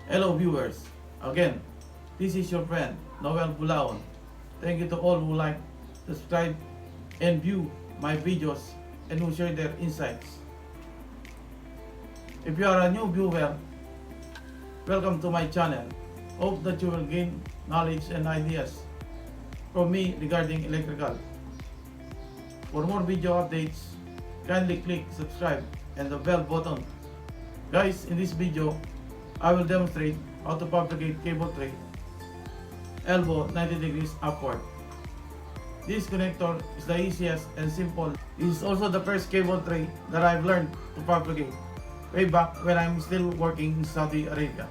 Hello viewers, again, this is your friend Noel Bulaon. Thank you to all who like, subscribe, and view my videos and who share their insights. If you are a new viewer, welcome to my channel. Hope that you will gain knowledge and ideas from me regarding electrical. For more video updates, kindly click subscribe and the bell button. Guys, in this video, I will demonstrate how to fabricate cable tray, elbow 90 degrees upward. This connector is the easiest and simple. This is also the first cable tray that I've learned to fabricate way back when I'm still working in Saudi Arabia.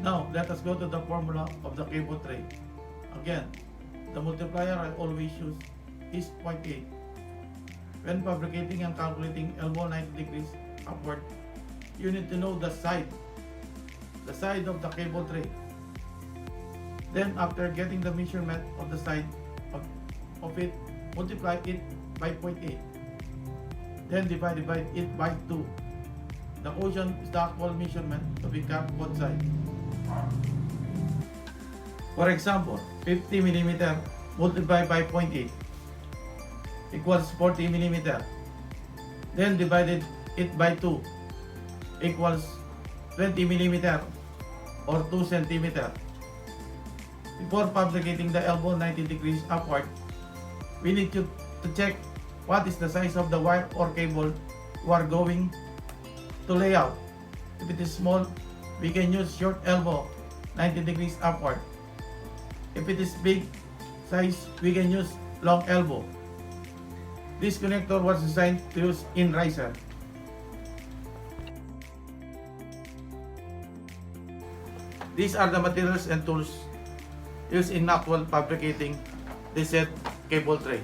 Now, let us go to the formula of the cable tray. Again, the multiplier I always use is 0.8. When fabricating and calculating elbow 90 degrees upward, you need to know the side of the cable tray. Then after getting the measurement of the side of it, multiply it by 0.8. Then divide it by 2. The quotient is the actual measurement to be cut both sides. For example, 50 mm multiplied by 0.8 equals 40 mm. Then divided it by 2 equals 20 mm or 2 cm. Before fabricating the elbow 90 degrees upward, we need to check what is the size of the wire or cable we are going to lay out. If it is small, we can use short elbow 90 degrees upward. If it is big size, we can use long elbow. This connector was designed to use in riser. These are the materials and tools used in actual fabricating this set cable tray.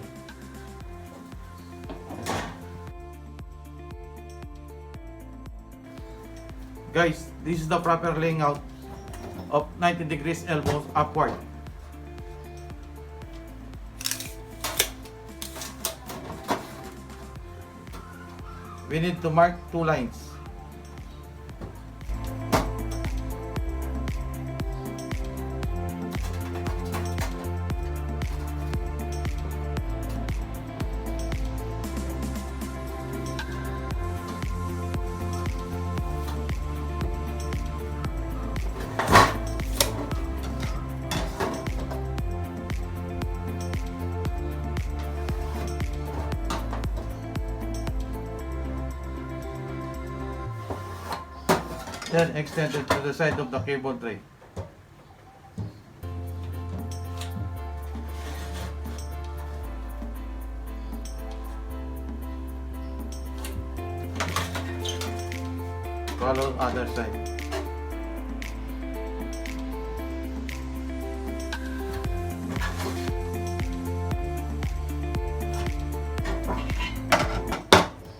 Guys, this is the proper laying out of 90 degrees elbows upward. We need to mark 2 lines. Then extend it to the side of the cable tray. Follow other side.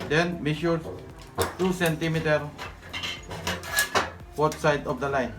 Then measure 2 cm both sides of the line.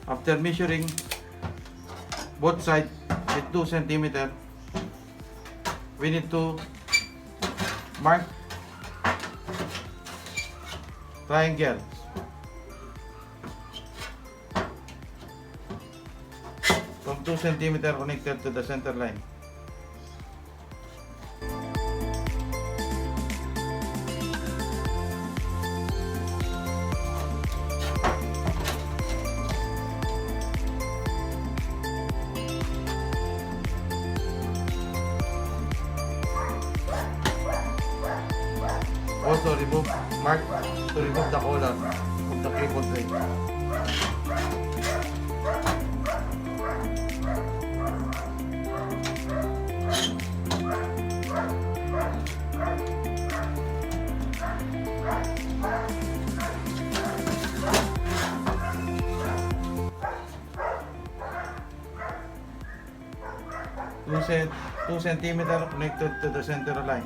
After measuring both sides with 2 cm, we need to mark triangles. From 2 cm connected to the center line. Also mark to remove the collar of the cable tray. Two centimeter connected to the center line.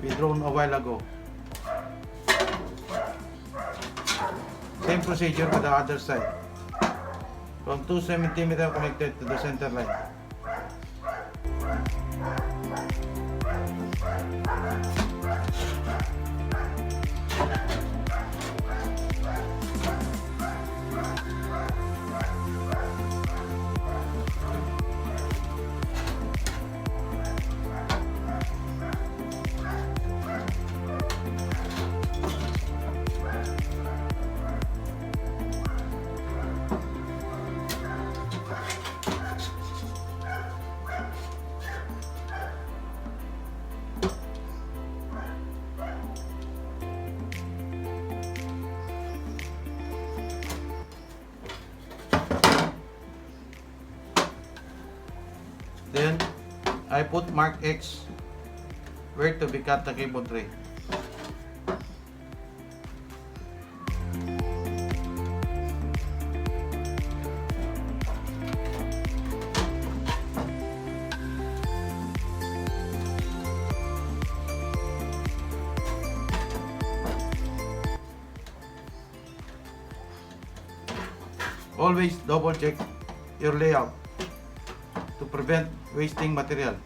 We drawn a while ago. Same procedure with the other side. From 2 centimeter connected to the center line. Then I put mark X where to be cut the cable tray. Always double check your layout to prevent wasting material.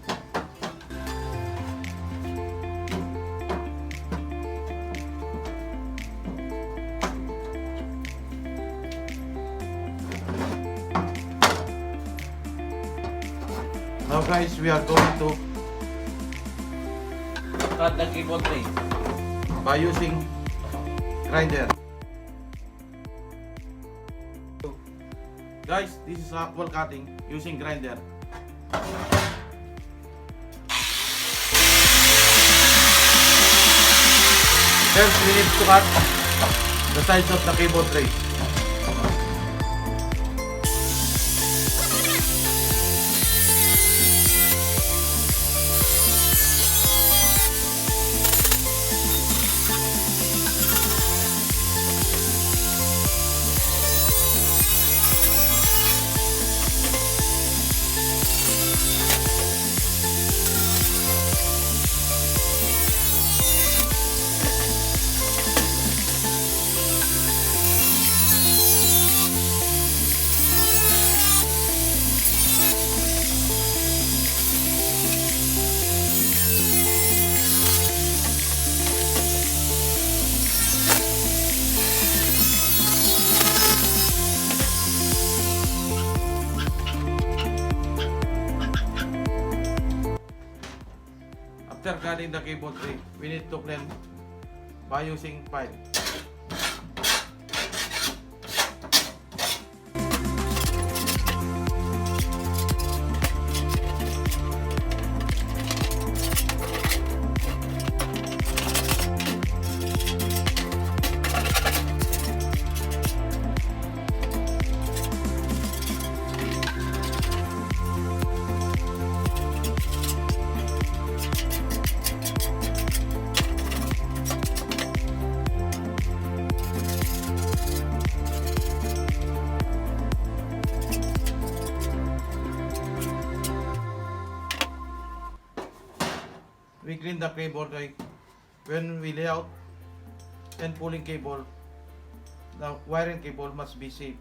Now guys, we are going to cut the cable tray by using grinder. Guys, this is actual cutting using grinder. First, we need to cut the size of the cable tray. After cutting the cable tray, we need to clean by using file. We clean the cable tray. When we lay out and pulling cable, the wiring cable must be safe.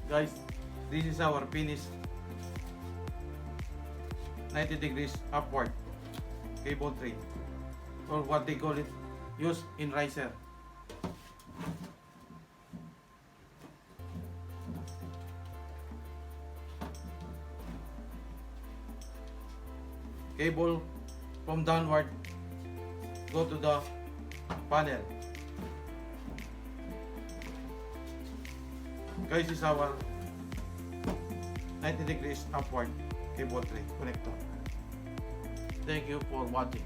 Guys, this is our finished 90 degrees upward cable tray, or what they call it, used in riser. Cable from downward go to the panel. Guys, this is our 90 degrees upward cable tray connector. Thank you for watching.